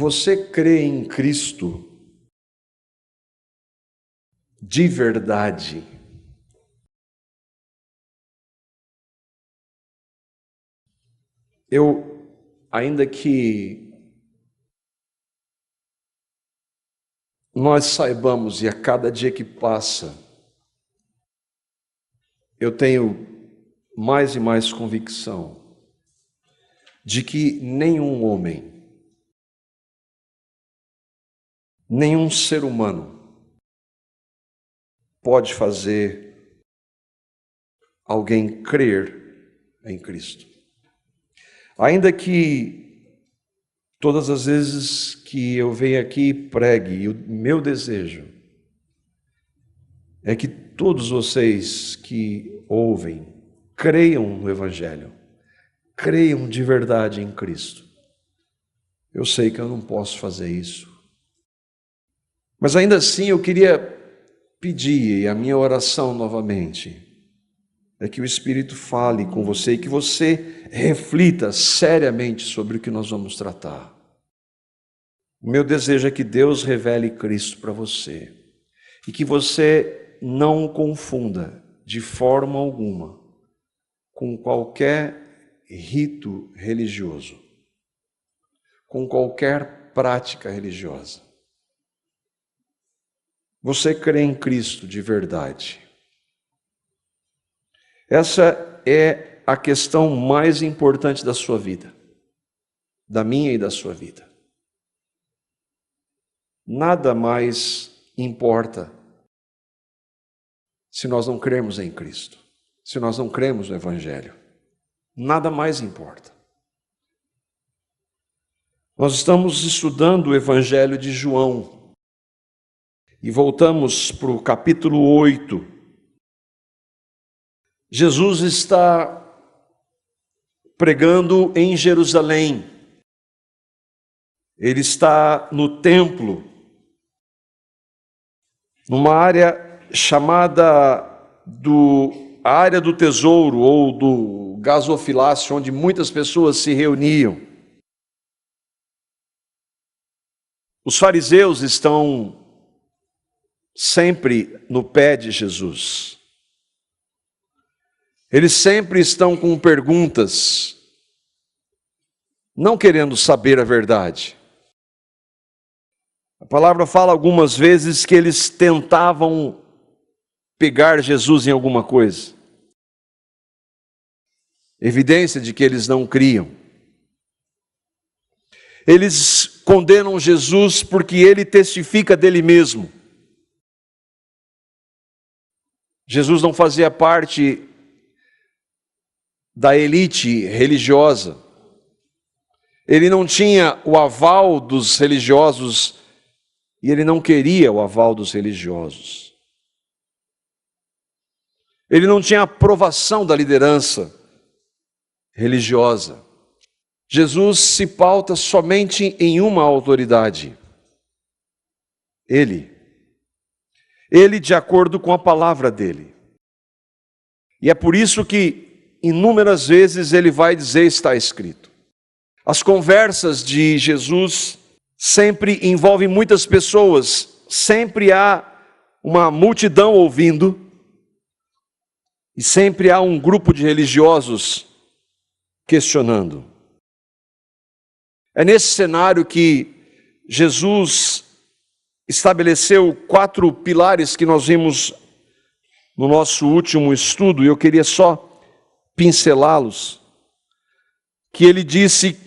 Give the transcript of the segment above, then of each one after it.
Você crê em Cristo de verdade? Ainda que nós saibamos, e a cada dia que passa, eu tenho mais e mais convicção de que nenhum homem, nenhum ser humano pode fazer alguém crer em Cristo. Ainda que todas as vezes que eu venho aqui e pregue, e o meu desejo é que todos vocês que ouvem creiam no Evangelho, creiam de verdade em Cristo. Eu sei que eu não posso fazer isso. Mas ainda assim eu queria pedir, e a minha oração novamente, é que o Espírito fale com você e que você reflita seriamente sobre o que nós vamos tratar. O meu desejo é que Deus revele Cristo para você e que você não o confunda de forma alguma com qualquer rito religioso, com qualquer prática religiosa. Você crê em Cristo de verdade. Essa é a questão mais importante da sua vida, da minha e da sua vida. Nada mais importa se nós não cremos em Cristo, se nós não cremos no Evangelho. Nada mais importa. Nós estamos estudando o Evangelho de João e voltamos para o capítulo 8. Jesus está pregando em Jerusalém. Ele está no templo, numa área chamada a área do tesouro ou do gasofilácio, onde muitas pessoas se reuniam. Os fariseus estão sempre no pé de Jesus. Eles sempre estão com perguntas, não querendo saber a verdade. A palavra fala algumas vezes que eles tentavam pegar Jesus em alguma coisa. Evidência de que eles não criam. Eles condenam Jesus porque ele testifica dele mesmo. Jesus não fazia parte da elite religiosa. Ele não tinha o aval dos religiosos e ele não queria o aval dos religiosos. Ele não tinha a aprovação da liderança religiosa. Jesus se pauta somente em uma autoridade. Ele de acordo com a palavra dele. E é por isso que inúmeras vezes ele vai dizer, está escrito. As conversas de Jesus sempre envolvem muitas pessoas, sempre há uma multidão ouvindo, e sempre há um grupo de religiosos questionando. É nesse cenário que Jesus estabeleceu 4 pilares que nós vimos no nosso último estudo, e eu queria só pincelá-los. Que ele disse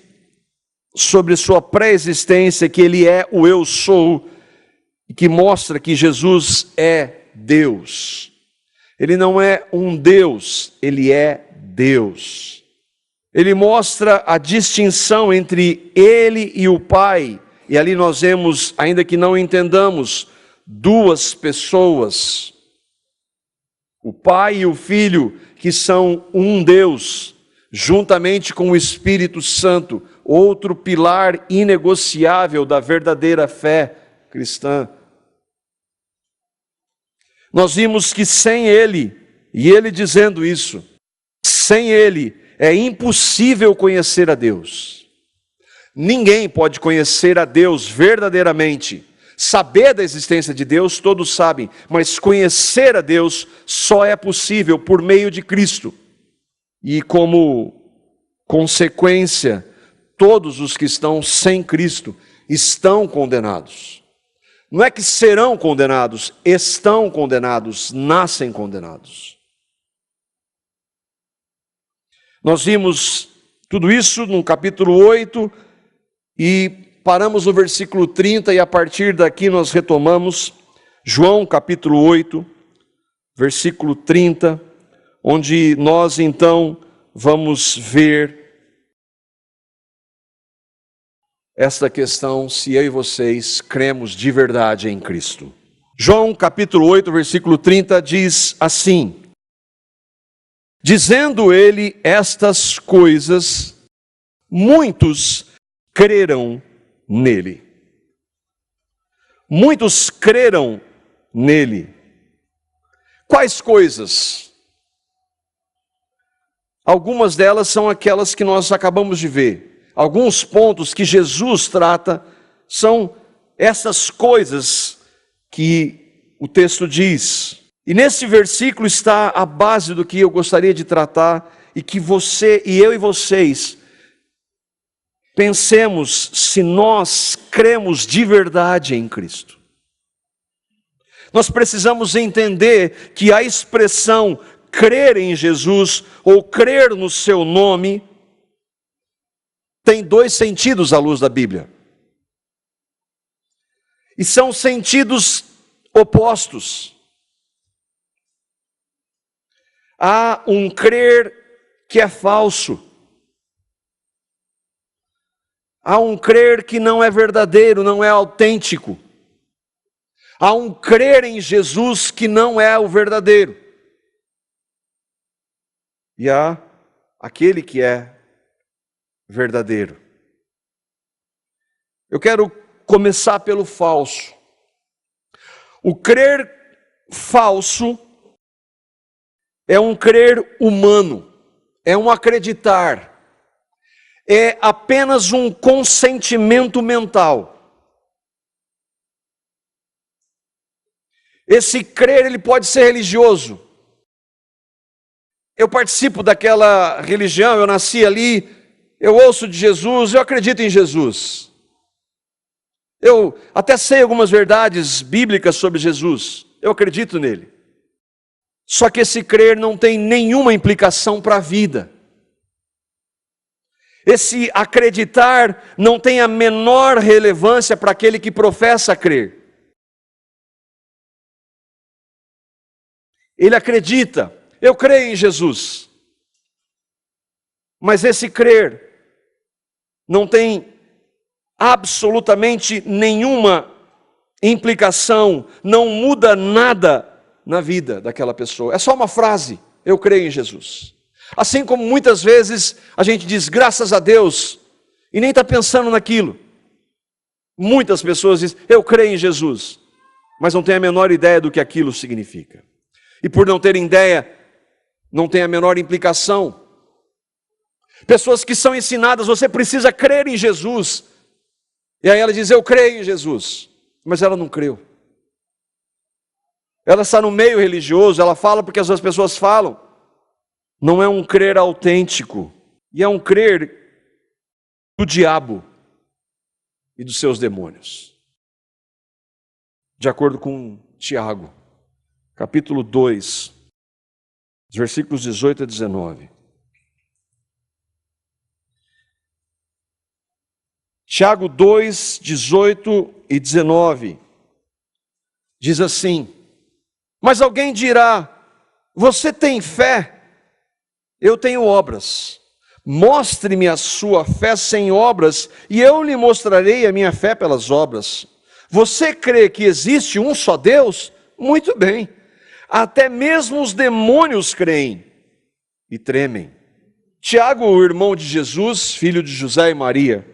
sobre sua pré-existência, que ele é o eu sou, e que mostra que Jesus é Deus. Ele não é um Deus, ele é Deus. Ele mostra a distinção entre ele e o Pai, e ali nós vemos, ainda que não entendamos, 2 pessoas, o Pai e o Filho, que são um Deus, juntamente com o Espírito Santo, outro pilar inegociável da verdadeira fé cristã. Nós vimos que sem Ele, e Ele dizendo isso, sem Ele é impossível conhecer a Deus. Ninguém pode conhecer a Deus verdadeiramente. Saber da existência de Deus, todos sabem, mas conhecer a Deus só é possível por meio de Cristo. E como consequência, todos os que estão sem Cristo estão condenados. Não é que serão condenados, estão condenados, nascem condenados. Nós vimos tudo isso no capítulo 8 e paramos no versículo 30 e a partir daqui nós retomamos João capítulo 8, versículo 30, onde nós então vamos ver esta questão, se eu e vocês cremos de verdade em Cristo. João capítulo 8, versículo 30 diz assim: dizendo ele estas coisas, muitos crerão nele. Muitos creram nele. Quais coisas? Algumas delas são aquelas que nós acabamos de ver. Alguns pontos que Jesus trata são essas coisas que o texto diz. E nesse versículo está a base do que eu gostaria de tratar e que você e eu e vocês pensemos se nós cremos de verdade em Cristo. Nós precisamos entender que a expressão crer em Jesus ou crer no seu nome tem dois sentidos à luz da Bíblia. E são sentidos opostos. Há um crer que é falso. Há um crer que não é verdadeiro, não é autêntico. Há um crer em Jesus que não é o verdadeiro. E há aquele que é verdadeiro. Eu quero começar pelo falso. O crer falso é um crer humano, é um acreditar, é apenas um consentimento mental. Esse crer, ele pode ser religioso. Eu participo daquela religião, eu nasci ali, eu ouço de Jesus, eu acredito em Jesus. Eu até sei algumas verdades bíblicas sobre Jesus, eu acredito nele. Só que esse crer não tem nenhuma implicação para a vida. Esse acreditar não tem a menor relevância para aquele que professa crer. Ele acredita, eu creio em Jesus. Mas esse crer não tem absolutamente nenhuma implicação, não muda nada na vida daquela pessoa. É só uma frase, eu creio em Jesus. Assim como muitas vezes a gente diz graças a Deus e nem está pensando naquilo. Muitas pessoas dizem eu creio em Jesus, mas não tem a menor ideia do que aquilo significa. E por não terem ideia, não tem a menor implicação. Pessoas que são ensinadas, você precisa crer em Jesus. E aí ela diz, eu creio em Jesus. Mas ela não creu. Ela está no meio religioso, ela fala porque as outras pessoas falam. Não é um crer autêntico. E é um crer do diabo e dos seus demônios. De acordo com Tiago, capítulo 2, versículos 18 a 19. Tiago 2, 18 e 19, diz assim, mas alguém dirá, você tem fé, eu tenho obras, mostre-me a sua fé sem obras, e eu lhe mostrarei a minha fé pelas obras. Você crê que existe um só Deus? Muito bem, até mesmo os demônios creem e tremem. Tiago, o irmão de Jesus, filho de José e Maria,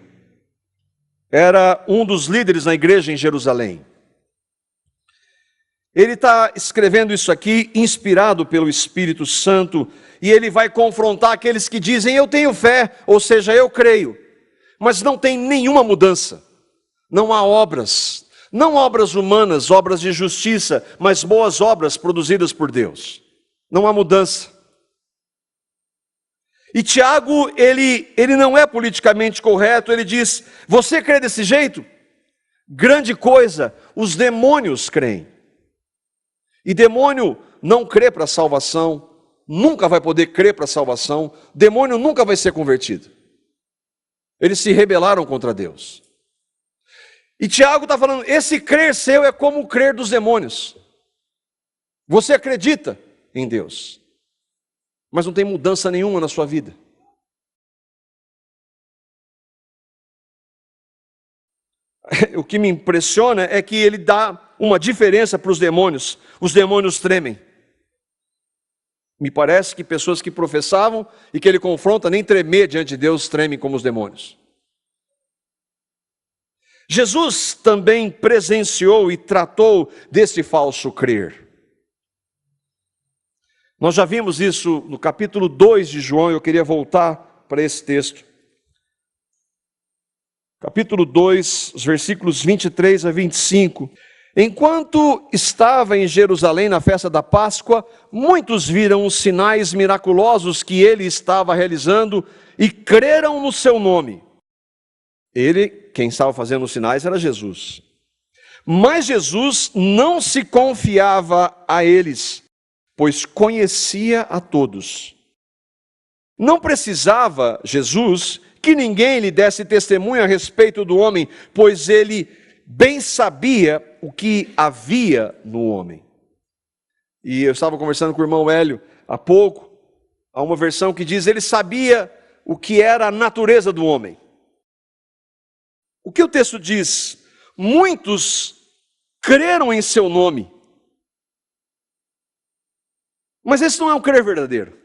era um dos líderes na igreja em Jerusalém. Ele está escrevendo isso aqui, inspirado pelo Espírito Santo, e ele vai confrontar aqueles que dizem, eu tenho fé, ou seja, eu creio. mas não tem nenhuma mudança. Não há obras, não obras humanas, obras de justiça, mas boas obras produzidas por Deus. Não há mudança. E Tiago, ele não é politicamente correto, ele diz: você crê desse jeito? Grande coisa, os demônios creem. E demônio não crê para a salvação, nunca vai poder crer para a salvação, demônio nunca vai ser convertido. Eles se rebelaram contra Deus. E Tiago está falando, esse crer seu é como o crer dos demônios. Você acredita em Deus, mas não tem mudança nenhuma na sua vida. O que me impressiona é que ele dá uma diferença para os demônios. Os demônios tremem. Me parece que pessoas que professavam e que ele confronta, nem tremer diante de Deus, tremem como os demônios. Jesus também presenciou e tratou desse falso crer. Nós já vimos isso no capítulo 2 de João, eu queria voltar para esse texto. Capítulo 2, os versículos 23 a 25. Enquanto estava em Jerusalém na festa da Páscoa, muitos viram os sinais miraculosos que ele estava realizando e creram no seu nome. Ele, quem estava fazendo os sinais, era Jesus. Mas Jesus não se confiava a eles, pois conhecia a todos. Não precisava Jesus que ninguém lhe desse testemunho a respeito do homem, pois ele bem sabia o que havia no homem. E eu estava conversando com o irmão Hélio há pouco, há uma versão que diz, ele sabia o que era a natureza do homem. O que o texto diz? Muitos creram em seu nome. Mas esse não é um crer verdadeiro.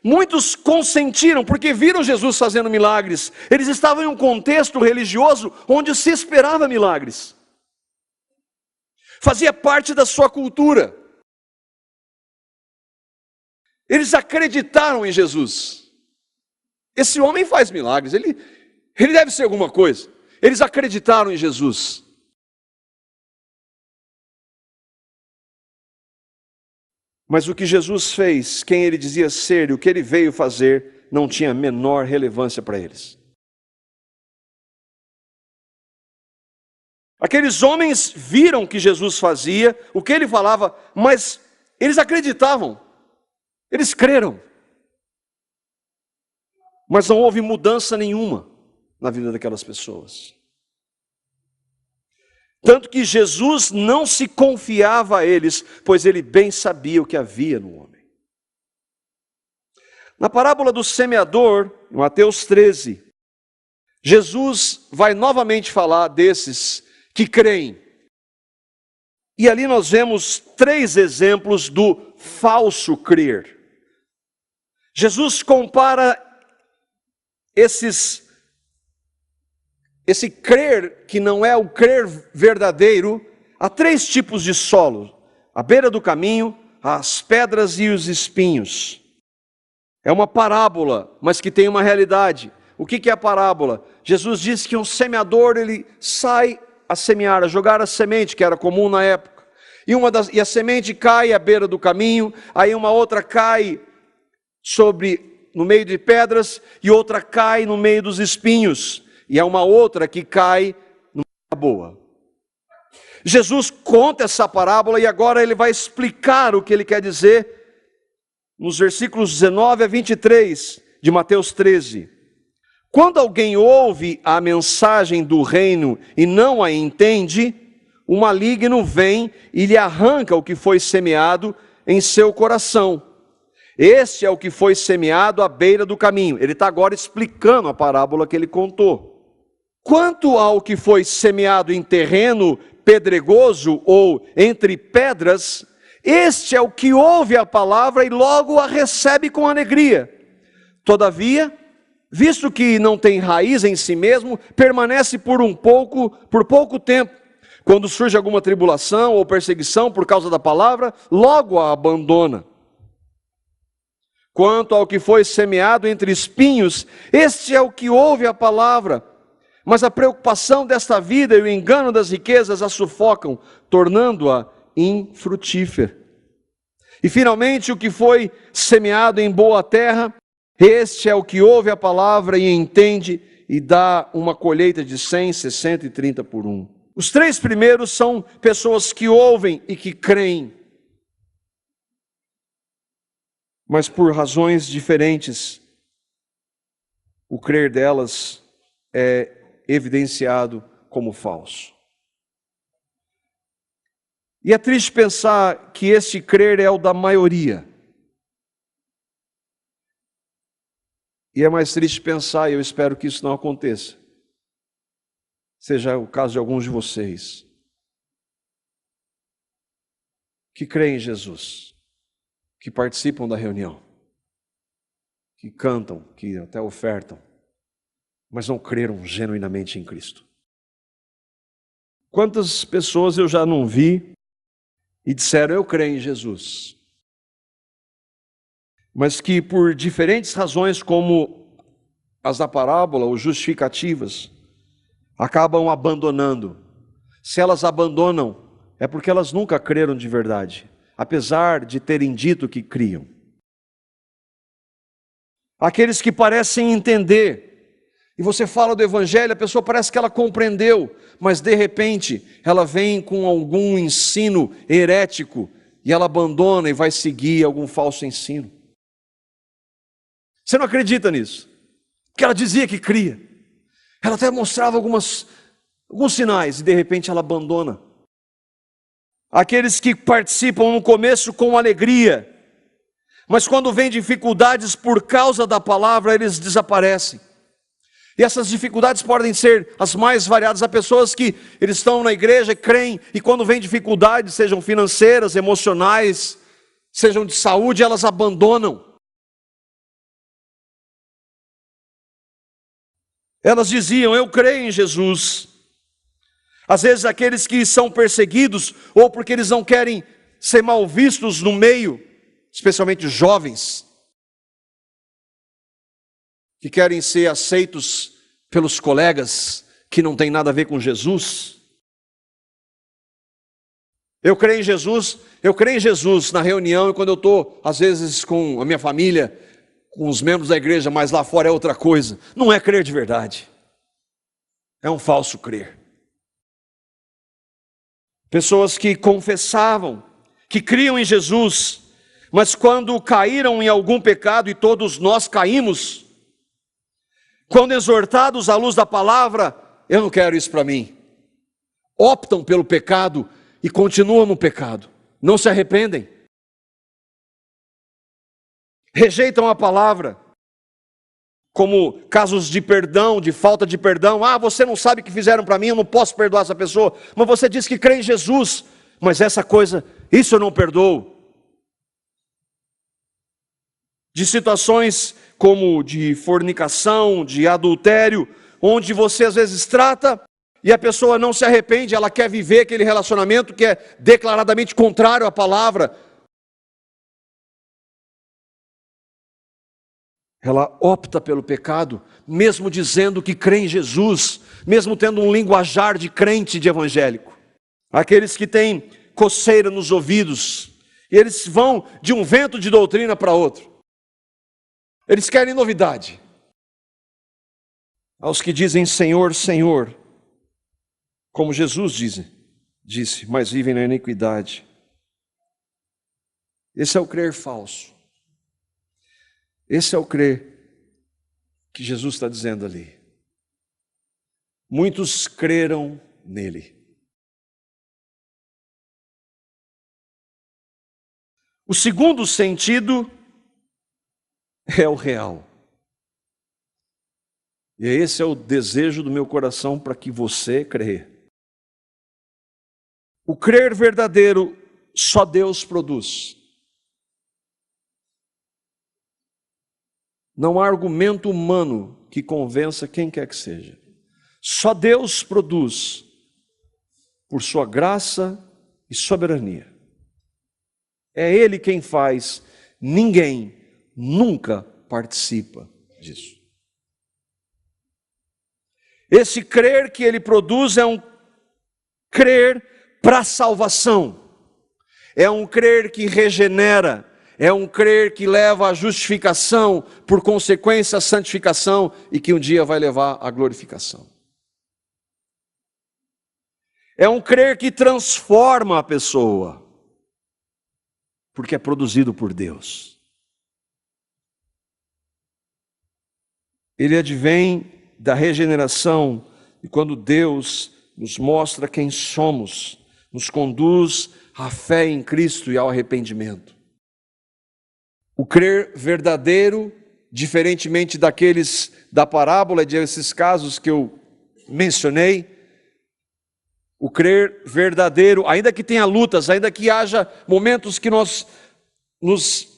Muitos consentiram porque viram Jesus fazendo milagres. Eles estavam em um contexto religioso onde se esperava milagres. Fazia parte da sua cultura. Eles acreditaram em Jesus. Esse homem faz milagres, ele deve ser alguma coisa. Eles acreditaram em Jesus. Mas o que Jesus fez, quem ele dizia ser e o que ele veio fazer, não tinha a menor relevância para eles. Aqueles homens viram o que Jesus fazia, o que ele falava, mas eles acreditavam, eles creram. Mas não houve mudança nenhuma na vida daquelas pessoas. Tanto que Jesus não se confiava a eles, pois ele bem sabia o que havia no homem. Na parábola do semeador, em Mateus 13, Jesus vai novamente falar desses que creem. E ali nós vemos 3 exemplos do falso crer. Jesus compara esse crer que não é o crer verdadeiro a 3 tipos de solo: à beira do caminho, as pedras e os espinhos. É uma parábola, mas que tem uma realidade. O que é a parábola? Jesus disse que um semeador, ele sai a semear, a jogar a semente, que era comum na época. E a semente cai à beira do caminho, aí uma outra cai no meio de pedras, e outra cai no meio dos espinhos. E há uma outra que cai numa boa. Jesus conta essa parábola e agora ele vai explicar o que ele quer dizer nos versículos 19 a 23 de Mateus 13. Quando alguém ouve a mensagem do reino e não a entende, o maligno vem e lhe arranca o que foi semeado em seu coração. Este é o que foi semeado à beira do caminho. Ele está agora explicando a parábola que ele contou. Quanto ao que foi semeado em terreno pedregoso ou entre pedras, este é o que ouve a palavra e logo a recebe com alegria. Todavia, visto que não tem raiz em si mesmo, permanece por pouco tempo. Quando surge alguma tribulação ou perseguição por causa da palavra, logo a abandona. Quanto ao que foi semeado entre espinhos, este é o que ouve a palavra, mas a preocupação desta vida e o engano das riquezas a sufocam, tornando-a infrutífera. E finalmente o que foi semeado em boa terra, este é o que ouve a palavra e entende e dá uma colheita de 100, 60 e 30 por um. Os três primeiros são pessoas que ouvem e que creem, mas por razões diferentes, o crer delas é evidenciado como falso. E é triste pensar que este crer é o da maioria. E é mais triste pensar, e eu espero que isso não aconteça, seja o caso de alguns de vocês, que creem em Jesus, que participam da reunião, que cantam, que até ofertam, mas não creram genuinamente em Cristo. Quantas pessoas eu já não vi e disseram, eu creio em Jesus, mas que por diferentes razões, como as da parábola, ou justificativas, acabam abandonando. Se elas abandonam, é porque elas nunca creram de verdade, apesar de terem dito que criam. Aqueles que parecem entender, e você fala do Evangelho, a pessoa parece que ela compreendeu, mas de repente ela vem com algum ensino herético, e ela abandona e vai seguir algum falso ensino. Você não acredita nisso? Porque ela dizia que cria, ela até mostrava alguns sinais, e de repente ela abandona. Aqueles que participam no começo com alegria, mas quando vem dificuldades por causa da palavra, eles desaparecem. E essas dificuldades podem ser as mais variadas. Há pessoas que eles estão na igreja, creem, e quando vem dificuldades, sejam financeiras, emocionais, sejam de saúde, elas abandonam. Elas diziam, eu creio em Jesus. Às vezes aqueles que são perseguidos, ou porque eles não querem ser mal vistos no meio, especialmente os jovens, que querem ser aceitos pelos colegas, que não tem nada a ver com Jesus. Eu creio em Jesus na reunião, e quando eu estou, às vezes, com a minha família, com os membros da igreja, mas lá fora é outra coisa. Não é crer de verdade, é um falso crer. Pessoas que confessavam, que criam em Jesus, mas quando caíram em algum pecado, e todos nós caímos, quando exortados à luz da palavra, eu não quero isso para mim, optam pelo pecado e continuam no pecado, não se arrependem, rejeitam a palavra, como casos de perdão, de falta de perdão. Você não sabe o que fizeram para mim, eu não posso perdoar essa pessoa, mas você diz que crê em Jesus, mas essa coisa, isso eu não perdoo. De situações como de fornicação, de adultério, onde você às vezes trata e a pessoa não se arrepende, ela quer viver aquele relacionamento que é declaradamente contrário à palavra. Ela opta pelo pecado, mesmo dizendo que crê em Jesus, mesmo tendo um linguajar de crente, de evangélico. Aqueles que têm coceira nos ouvidos, e eles vão de um vento de doutrina para outro. Eles querem novidade. Aos que dizem Senhor, Senhor, como Jesus disse, mas vivem na iniquidade. Esse é o crer falso. Esse é o crer que Jesus está dizendo ali. Muitos creram nele. O segundo sentido é o real. E esse é o desejo do meu coração para que você creia. O crer verdadeiro só Deus produz. Não há argumento humano que convença quem quer que seja. Só Deus produz por sua graça e soberania. É Ele quem faz, ninguém nunca participa disso. Esse crer que ele produz é um crer para salvação, é um crer que regenera, é um crer que leva à justificação, por consequência à santificação, e que um dia vai levar à glorificação. É um crer que transforma a pessoa, porque é produzido por Deus. Ele advém da regeneração, e quando Deus nos mostra quem somos, nos conduz à fé em Cristo e ao arrependimento. O crer verdadeiro, diferentemente daqueles da parábola, desses casos que eu mencionei, o crer verdadeiro, ainda que tenha lutas, ainda que haja momentos que nós nos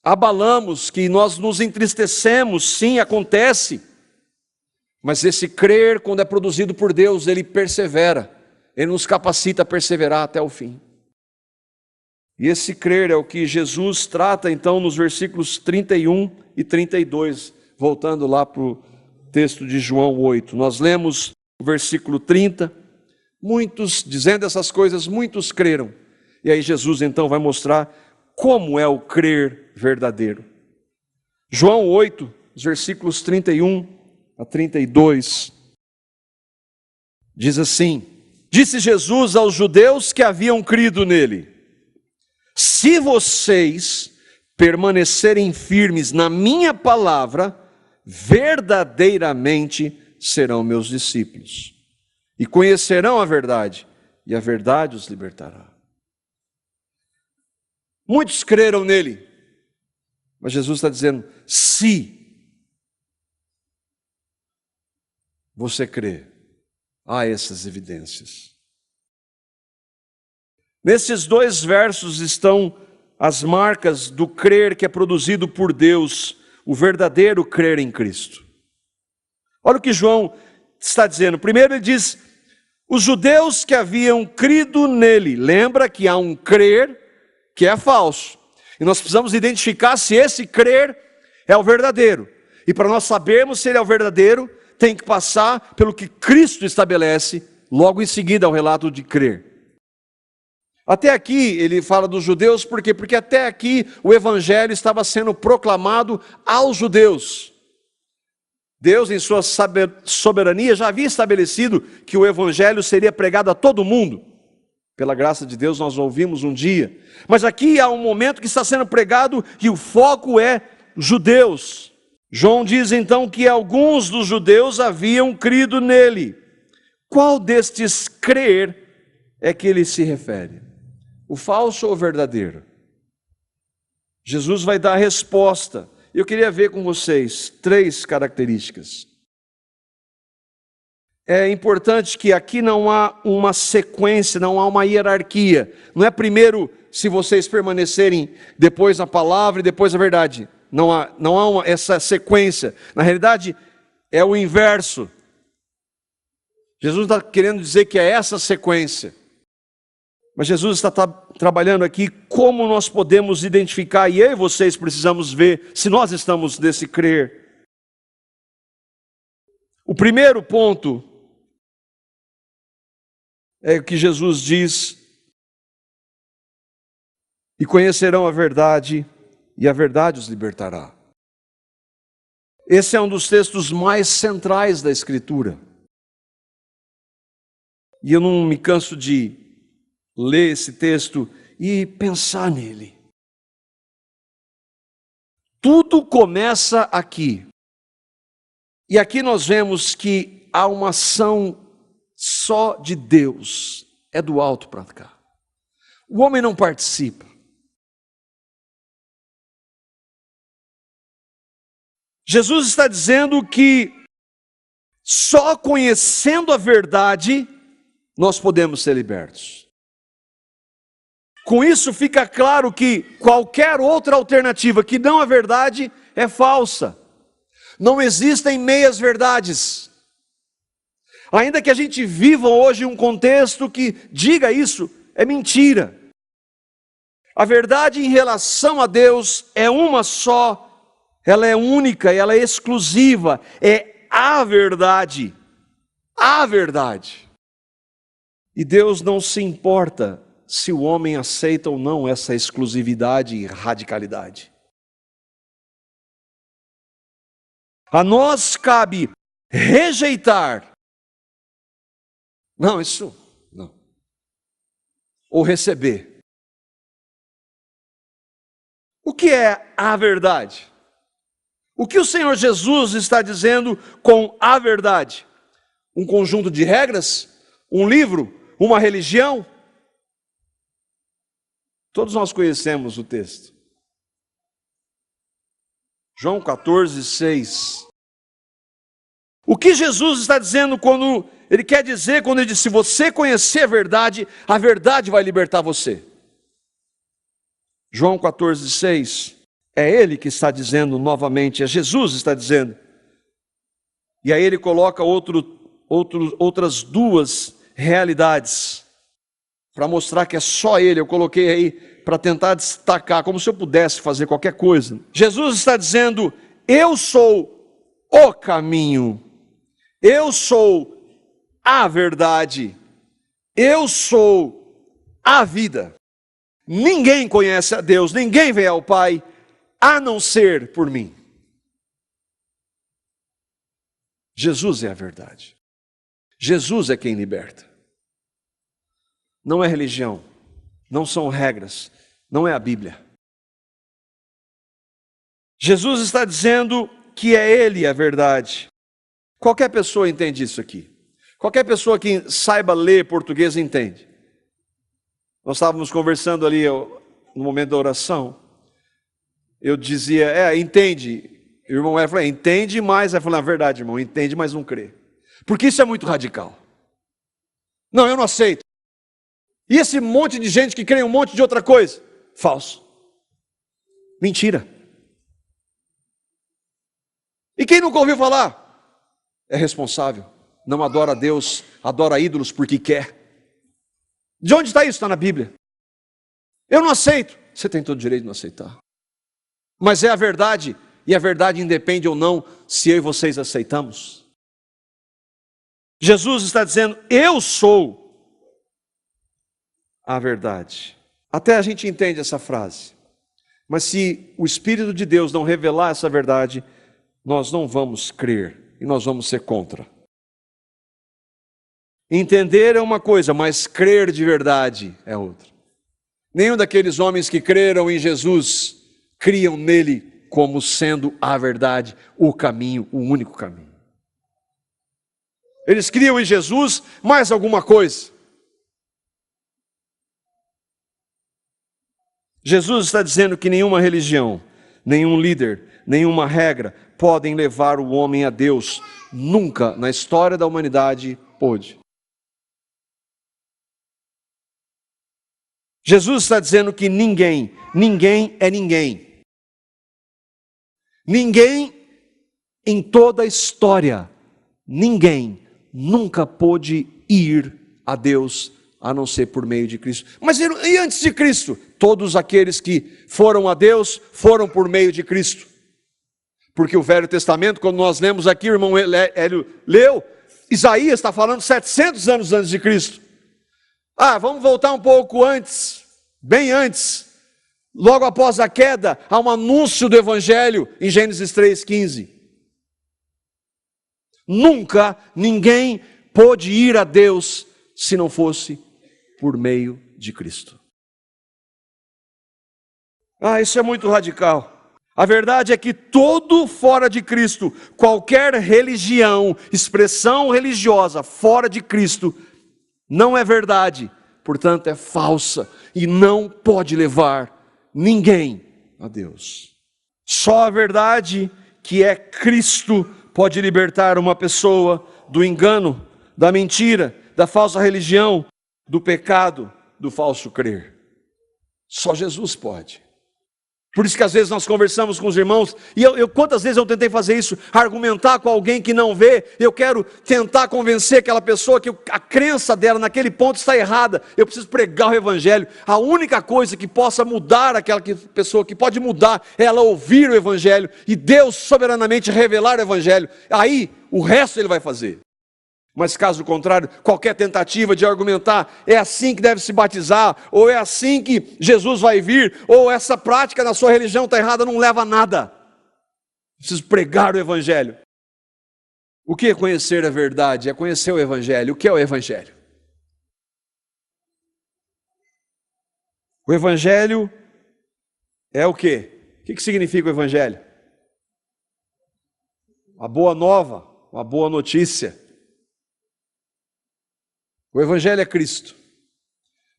abalamos, que nós nos entristecemos, sim, acontece, mas esse crer, quando é produzido por Deus, ele persevera, ele nos capacita a perseverar até o fim. E esse crer é o que Jesus trata então nos versículos 31 e 32, voltando lá para o texto de João 8. Nós lemos o versículo 30, muitos, dizendo essas coisas, muitos creram. E aí Jesus então vai mostrar como é o crer verdadeiro. João 8, os versículos 31 a 32, diz assim: disse Jesus aos judeus que haviam crido nele: se vocês permanecerem firmes na minha palavra, verdadeiramente serão meus discípulos, e conhecerão a verdade, e a verdade os libertará. Muitos creram nele, mas Jesus está dizendo: se você crê, há essas evidências. Nesses dois versos estão as marcas do crer que é produzido por Deus, o verdadeiro crer em Cristo. Olha o que João está dizendo. Primeiro ele diz: os judeus que haviam crido nele. Lembra que há um crer que é falso, e nós precisamos identificar se esse crer é o verdadeiro. E para nós sabermos se ele é o verdadeiro, tem que passar pelo que Cristo estabelece logo em seguida ao relato de crer. Até aqui ele fala dos judeus, por quê? Porque até aqui o evangelho estava sendo proclamado aos judeus. Deus, em sua soberania, já havia estabelecido que o evangelho seria pregado a todo mundo. Pela graça de Deus nós ouvimos um dia. Mas aqui há um momento que está sendo pregado e o foco é judeus. João diz então que alguns dos judeus haviam crido nele. Qual destes crer é que ele se refere? O falso ou o verdadeiro? Jesus vai dar a resposta. Eu queria ver com vocês 3 características. É importante que aqui não há uma sequência, não há uma hierarquia. Não é primeiro se vocês permanecerem, depois a palavra e depois a verdade. Não há essa sequência. Na realidade, é o inverso. Jesus está querendo dizer que é essa sequência. Mas Jesus está trabalhando aqui como nós podemos identificar, e eu e vocês precisamos ver se nós estamos nesse crer. O primeiro ponto é o que Jesus diz: e conhecerão a verdade, e a verdade os libertará. Esse é um dos textos mais centrais da Escritura. E eu não me canso de ler esse texto e pensar nele. Tudo começa aqui. E aqui nós vemos que há uma ação só de Deus. É do alto para cá. O homem não participa. Jesus está dizendo que só conhecendo a verdade nós podemos ser libertos. Com isso fica claro que qualquer outra alternativa que não a verdade é falsa. Não existem meias verdades. Ainda que a gente viva hoje um contexto que diga isso, é mentira. A verdade em relação a Deus é uma só, ela é única, ela é exclusiva, é a verdade. A verdade. E Deus não se importa se o homem aceita ou não essa exclusividade e radicalidade. A nós cabe rejeitar. Não, isso não. Ou receber. O que é a verdade? O que o Senhor Jesus está dizendo com a verdade? Um conjunto de regras? Um livro? Uma religião? Todos nós conhecemos o texto. João 14, 6. O que Jesus está dizendo quando Ele quer dizer, quando Ele diz, se você conhecer a verdade vai libertar você. João 14, 6. É Ele que está dizendo novamente, é Jesus que está dizendo. E aí Ele coloca outras duas realidades, para mostrar que é só Ele. Eu coloquei aí para tentar destacar, como se eu pudesse fazer qualquer coisa. Jesus está dizendo, eu sou o caminho, eu sou a verdade, eu sou a vida. Ninguém conhece a Deus, ninguém vem ao Pai, a não ser por mim. Jesus é a verdade. Jesus é quem liberta. Não é religião, não são regras, não é a Bíblia. Jesus está dizendo que é Ele a verdade. Qualquer pessoa entende isso aqui. Qualquer pessoa que saiba ler português entende. Nós estávamos conversando ali no momento da oração. Eu dizia, entende. E o irmão falou, entende, mas... Ele falou, na verdade, irmão, entende, mas não crê. Porque isso é muito radical. Não, eu não aceito. E esse monte de gente que crê em um monte de outra coisa? Falso. Mentira. E quem nunca ouviu falar? É responsável. Não adora a Deus, adora ídolos porque quer. De onde está isso? Está na Bíblia. Eu não aceito. Você tem todo o direito de não aceitar. Mas é a verdade. E a verdade independe ou não se eu e vocês aceitamos. Jesus está dizendo, eu sou a verdade. Até a gente entende essa frase. Mas se o Espírito de Deus não revelar essa verdade, nós não vamos crer e nós vamos ser contra. Entender é uma coisa, mas crer de verdade é outra. Nenhum daqueles homens que creram em Jesus criam nele como sendo a verdade, o caminho, o único caminho. Eles criam em Jesus mais alguma coisa. Jesus está dizendo que nenhuma religião, nenhum líder, nenhuma regra podem levar o homem a Deus. Nunca na história da humanidade pôde. Jesus está dizendo que ninguém é ninguém. Ninguém em toda a história, ninguém nunca pôde ir a Deus a não ser por meio de Cristo. Mas e antes de Cristo? Todos aqueles que foram a Deus foram por meio de Cristo. Porque o Velho Testamento, quando nós lemos aqui, o irmão Hélio leu, Isaías está falando 700 anos antes de Cristo. Vamos voltar um pouco antes, bem antes. Logo após a queda, há um anúncio do Evangelho em Gênesis 3,15. Nunca ninguém pôde ir a Deus se não fosse por meio de Cristo. Isso é muito radical. A verdade é que todo fora de Cristo, qualquer religião, expressão religiosa fora de Cristo, não é verdade, portanto é falsa e não pode levar ninguém a Deus. Só a verdade, que é Cristo, pode libertar uma pessoa do engano, da mentira, da falsa religião, do pecado, do falso crer. Só Jesus pode. Por isso que às vezes nós conversamos com os irmãos, e quantas vezes eu tentei fazer isso, argumentar com alguém que não vê, eu quero tentar convencer aquela pessoa que a crença dela naquele ponto está errada, eu preciso pregar o Evangelho. A única coisa que possa mudar aquela pessoa, que pode mudar, é ela ouvir o Evangelho, e Deus soberanamente revelar o Evangelho, aí o resto Ele vai fazer. Mas caso contrário, qualquer tentativa de argumentar, é assim que deve se batizar, ou é assim que Jesus vai vir, ou essa prática na sua religião está errada, não leva a nada. Preciso pregar o Evangelho. O que é conhecer a verdade? É conhecer o Evangelho. O que é o Evangelho? O Evangelho é o quê? O que significa o Evangelho? A boa nova, uma boa notícia. O Evangelho é Cristo.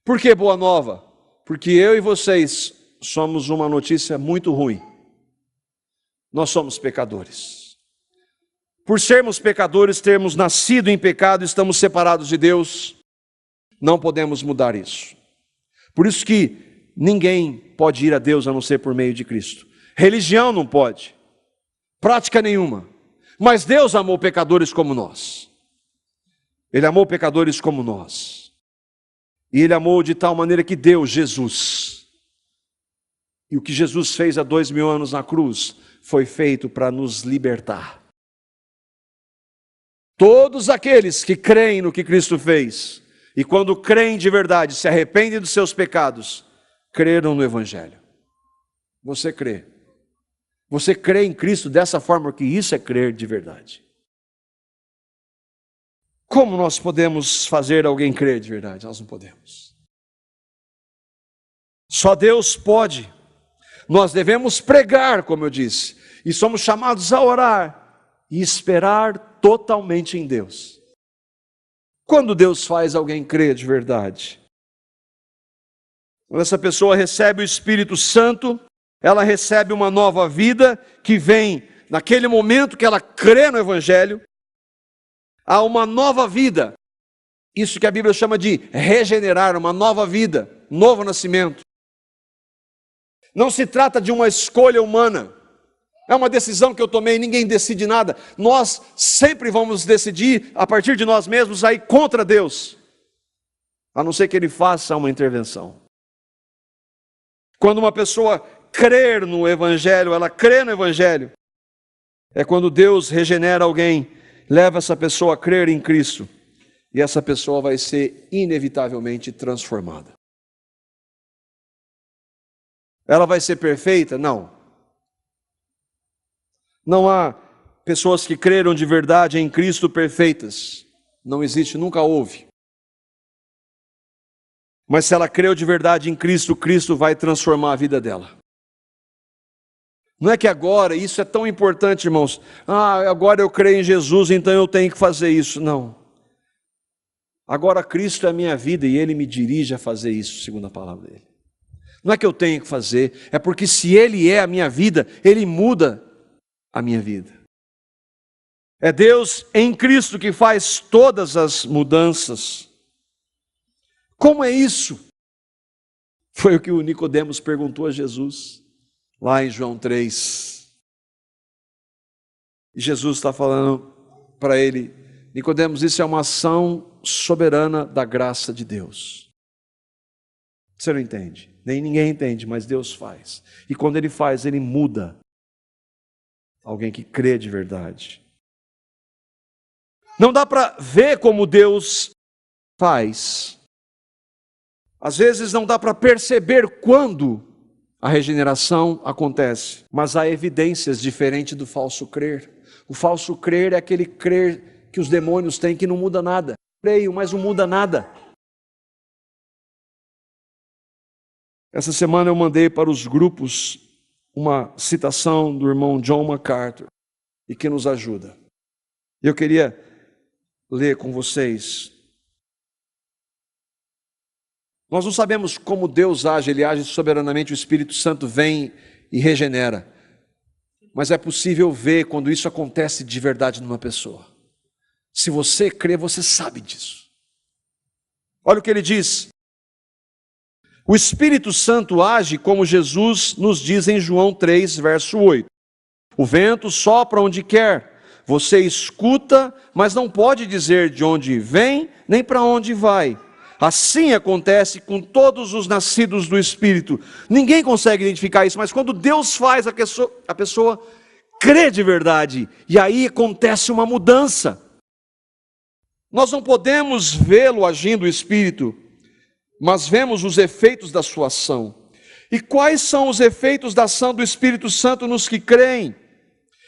Por que boa nova? Porque eu e vocês somos uma notícia muito ruim. Nós somos pecadores. Por sermos pecadores, termos nascido em pecado, estamos separados de Deus, não podemos mudar isso. Por isso que ninguém pode ir a Deus a não ser por meio de Cristo. Religião não pode, prática nenhuma. Mas Deus amou pecadores como nós. Ele amou pecadores como nós. E Ele amou de tal maneira que deu Jesus. E o que Jesus fez há 2000 anos na cruz foi feito para nos libertar. Todos aqueles que creem no que Cristo fez, e quando creem de verdade, se arrependem dos seus pecados, creram no Evangelho. Você crê. Você crê em Cristo dessa forma, que isso é crer de verdade. Como nós podemos fazer alguém crer de verdade? Nós não podemos. Só Deus pode. Nós devemos pregar, como eu disse, e somos chamados a orar e esperar totalmente em Deus. Quando Deus faz alguém crer de verdade? Quando essa pessoa recebe o Espírito Santo, ela recebe uma nova vida que vem naquele momento que ela crê no Evangelho. Há uma nova vida, isso que a Bíblia chama de regenerar, uma nova vida, novo nascimento. Não se trata de uma escolha humana, é uma decisão que eu tomei, ninguém decide nada. Nós sempre vamos decidir, a partir de nós mesmos, a ir contra Deus, a não ser que Ele faça uma intervenção. Quando uma pessoa crer no Evangelho, ela crê no Evangelho, é quando Deus regenera alguém, leva essa pessoa a crer em Cristo, e essa pessoa vai ser inevitavelmente transformada. Ela vai ser perfeita? Não. Não há pessoas que creram de verdade em Cristo perfeitas. Não existe, nunca houve. Mas se ela creu de verdade em Cristo, Cristo vai transformar a vida dela. Não é que agora, isso é tão importante, irmãos. Agora eu creio em Jesus, então eu tenho que fazer isso. Não. Agora Cristo é a minha vida e Ele me dirige a fazer isso, segundo a palavra dEle. Não é que eu tenho que fazer, é porque se Ele é a minha vida, Ele muda a minha vida. É Deus em Cristo que faz todas as mudanças. Como é isso? Foi o que o Nicodemos perguntou a Jesus. Lá em João 3, e Jesus está falando para ele: Nicodemos, isso é uma ação soberana da graça de Deus. Você não entende, nem ninguém entende, mas Deus faz. E quando Ele faz, Ele muda alguém que crê de verdade. Não dá para ver como Deus faz. Às vezes não dá para perceber quando a regeneração acontece, mas há evidências diferentes do falso crer. O falso crer é aquele crer que os demônios têm que não muda nada. Creio, mas não muda nada. Essa semana eu mandei para os grupos uma citação do irmão John MacArthur, e que nos ajuda. Eu queria ler com vocês. Nós não sabemos como Deus age, Ele age soberanamente, o Espírito Santo vem e regenera. Mas é possível ver quando isso acontece de verdade numa pessoa. Se você crê, você sabe disso. Olha o que ele diz: O Espírito Santo age como Jesus nos diz em João 3, verso 8. O vento sopra onde quer, você escuta, mas não pode dizer de onde vem, nem para onde vai. Assim acontece com todos os nascidos do Espírito. Ninguém consegue identificar isso, mas quando Deus faz, a pessoa crê de verdade, e aí acontece uma mudança. Nós não podemos vê-lo agindo o Espírito, mas vemos os efeitos da sua ação. E quais são os efeitos da ação do Espírito Santo nos que creem?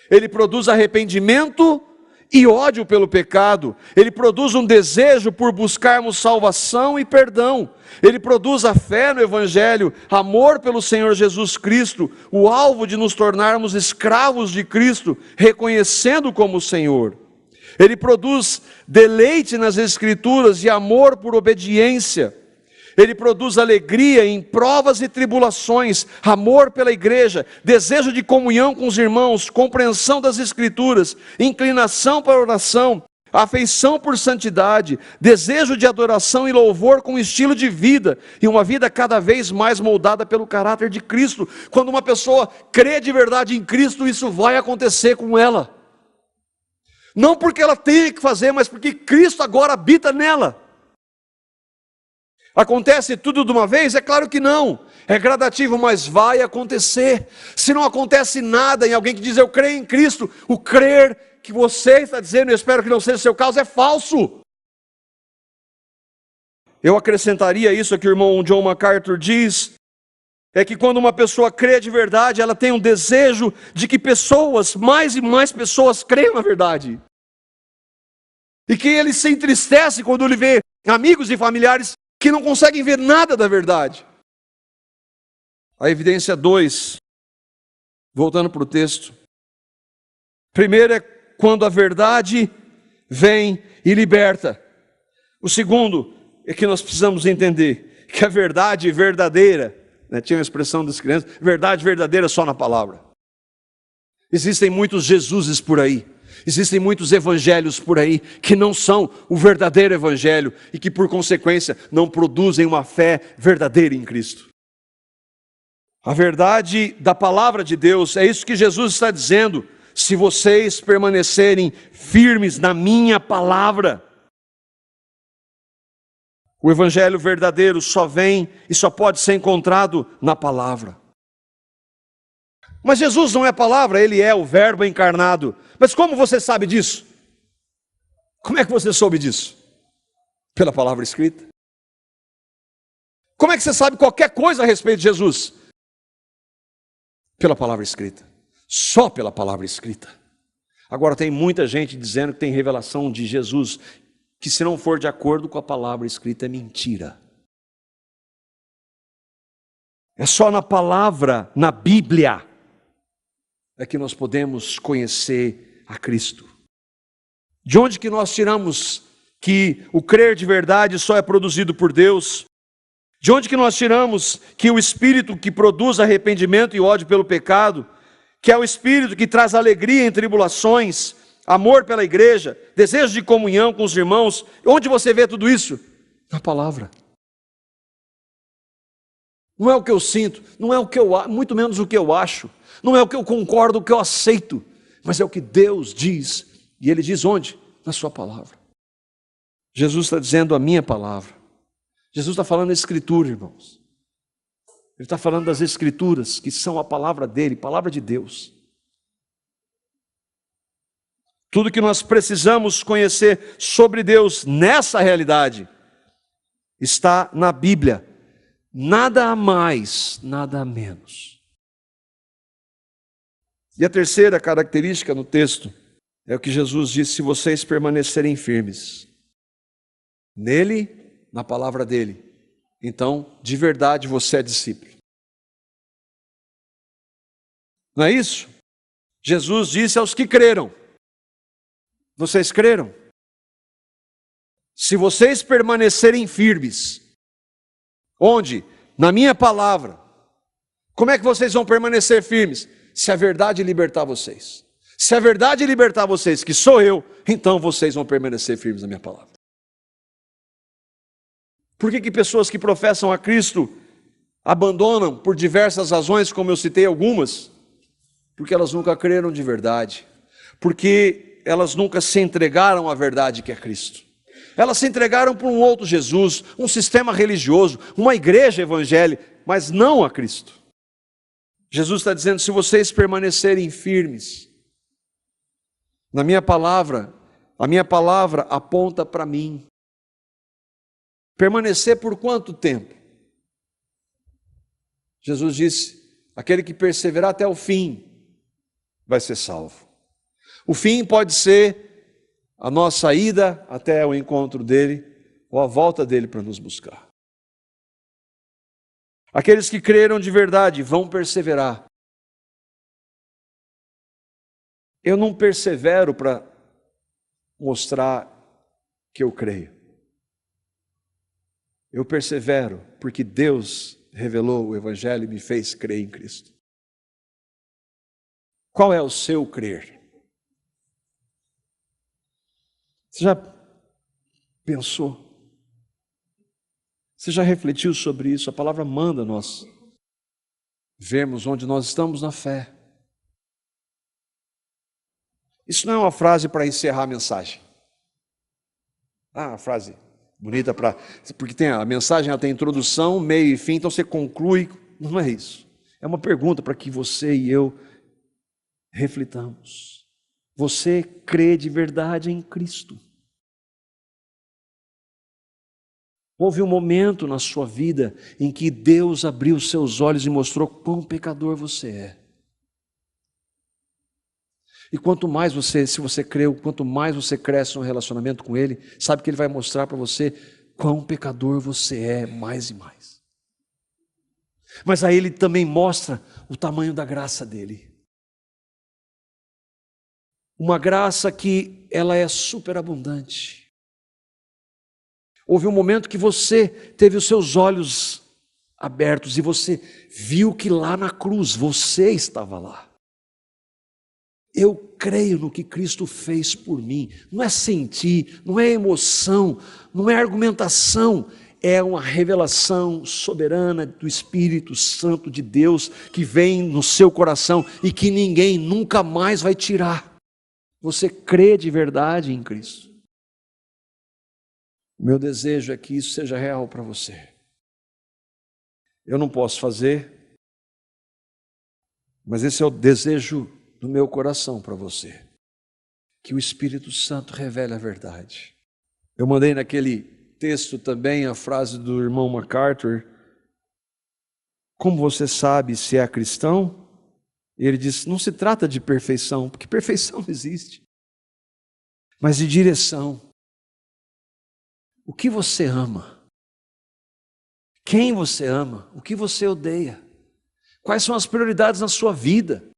Ele produz arrependimento e ódio pelo pecado. Ele produz um desejo por buscarmos salvação e perdão. Ele produz a fé no Evangelho, amor pelo Senhor Jesus Cristo, o alvo de nos tornarmos escravos de Cristo, reconhecendo como Senhor. Ele produz deleite nas Escrituras e amor por obediência. Ele produz alegria em provas e tribulações, amor pela igreja, desejo de comunhão com os irmãos, compreensão das Escrituras, inclinação para a oração, afeição por santidade, desejo de adoração e louvor com estilo de vida, e uma vida cada vez mais moldada pelo caráter de Cristo. Quando uma pessoa crê de verdade em Cristo, isso vai acontecer com ela. Não porque ela tenha que fazer, mas porque Cristo agora habita nela. Acontece tudo de uma vez? É claro que não. É gradativo, mas vai acontecer. Se não acontece nada em alguém que diz eu creio em Cristo, o crer que você está dizendo, eu espero que não seja o seu caso, é falso. Eu acrescentaria isso que o irmão John MacArthur diz, é que quando uma pessoa crê de verdade, ela tem um desejo de que pessoas, mais e mais pessoas creiam na verdade. E que ele se entristece quando ele vê amigos e familiares que não conseguem ver nada da verdade. A evidência 2, voltando para o texto. Primeiro é quando a verdade vem e liberta. O segundo é que nós precisamos entender que a verdade verdadeira, tinha uma expressão das crianças, verdade verdadeira só na palavra. Existem muitos Jesuses por aí. Existem muitos evangelhos por aí que não são o verdadeiro evangelho e que, por consequência, não produzem uma fé verdadeira em Cristo. A verdade da palavra de Deus, é isso que Jesus está dizendo: se vocês permanecerem firmes na minha palavra. O evangelho verdadeiro só vem e só pode ser encontrado na palavra. Mas Jesus não é a palavra, Ele é o verbo encarnado. Mas como você sabe disso? Como é que você soube disso? Pela palavra escrita. Como é que você sabe qualquer coisa a respeito de Jesus? Pela palavra escrita. Só pela palavra escrita. Agora tem muita gente dizendo que tem revelação de Jesus, que se não for de acordo com a palavra escrita é mentira. É só na palavra, na Bíblia, é que nós podemos conhecer a Cristo. De onde que nós tiramos que o crer de verdade só é produzido por Deus? De onde que nós tiramos que o Espírito que produz arrependimento e ódio pelo pecado, que é o Espírito que traz alegria em tribulações, amor pela igreja, desejo de comunhão com os irmãos, onde você vê tudo isso? Na palavra. Não é o que eu sinto, não é o que muito menos o que eu acho, não é o que eu concordo, o que eu aceito, mas é o que Deus diz. E Ele diz onde? Na sua palavra. Jesus está dizendo a minha palavra. Jesus está falando da Escritura, irmãos. Ele está falando das Escrituras, que são a palavra dele, palavra de Deus. Tudo que nós precisamos conhecer sobre Deus nessa realidade está na Bíblia. Nada a mais, nada a menos. E a terceira característica no texto é o que Jesus disse: se vocês permanecerem firmes nele, na palavra dele, então de verdade você é discípulo. Não é isso? Jesus disse aos que creram: vocês creram? Se vocês permanecerem firmes, onde? Na minha palavra. Como é que vocês vão permanecer firmes? Se a verdade libertar vocês. Se a verdade libertar vocês, que sou eu, então vocês vão permanecer firmes na minha palavra. Por que pessoas que professam a Cristo abandonam por diversas razões, como eu citei algumas, porque elas nunca creram de verdade, porque elas nunca se entregaram à verdade que é Cristo. Elas se entregaram por um outro Jesus, um sistema religioso, uma igreja evangélica, mas não a Cristo. Jesus está dizendo: se vocês permanecerem firmes na minha palavra, a minha palavra aponta para mim. Permanecer por quanto tempo? Jesus disse: aquele que perseverar até o fim vai ser salvo. O fim pode ser a nossa ida até o encontro dele, ou a volta dele para nos buscar. Aqueles que creram de verdade vão perseverar. Eu não persevero para mostrar que eu creio. Eu persevero porque Deus revelou o Evangelho e me fez crer em Cristo. Qual é o seu crer? Você já pensou? Você já refletiu sobre isso? A palavra manda nós vermos onde nós estamos na fé. Isso não é uma frase para encerrar a mensagem. Uma frase bonita para... Porque a mensagem ela tem introdução, meio e fim, então você conclui. Não é isso. É uma pergunta para que você e eu reflitamos. Você crê de verdade em Cristo? Houve um momento na sua vida em que Deus abriu os seus olhos e mostrou quão pecador você é. E quanto mais você, se você creu, quanto mais você cresce no relacionamento com Ele, sabe que Ele vai mostrar para você quão pecador você é, mais e mais. Mas aí Ele também mostra o tamanho da graça dEle. Uma graça que ela é superabundante. Houve um momento que você teve os seus olhos abertos e você viu que lá na cruz você estava lá. Eu creio no que Cristo fez por mim. Não é sentir, não é emoção, não é argumentação. É uma revelação soberana do Espírito Santo de Deus que vem no seu coração e que ninguém nunca mais vai tirar. Você crê de verdade em Cristo. O meu desejo é que isso seja real para você. Eu não posso fazer, mas esse é o desejo do meu coração para você. Que o Espírito Santo revele a verdade. Eu mandei naquele texto também a frase do irmão MacArthur. Como você sabe se é cristão? Ele disse: não se trata de perfeição, porque perfeição não existe, mas de direção. O que você ama? Quem você ama? O que você odeia? Quais são as prioridades na sua vida?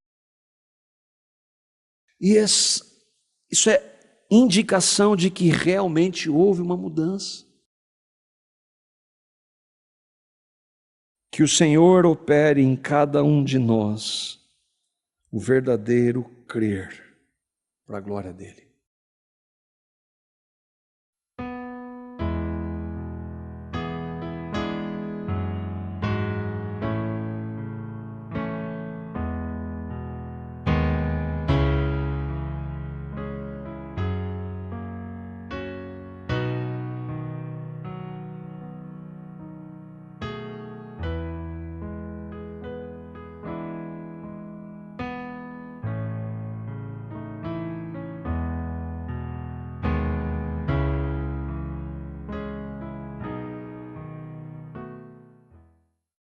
E isso é indicação de que realmente houve uma mudança. Que o Senhor opere em cada um de nós o verdadeiro crer para a glória dele.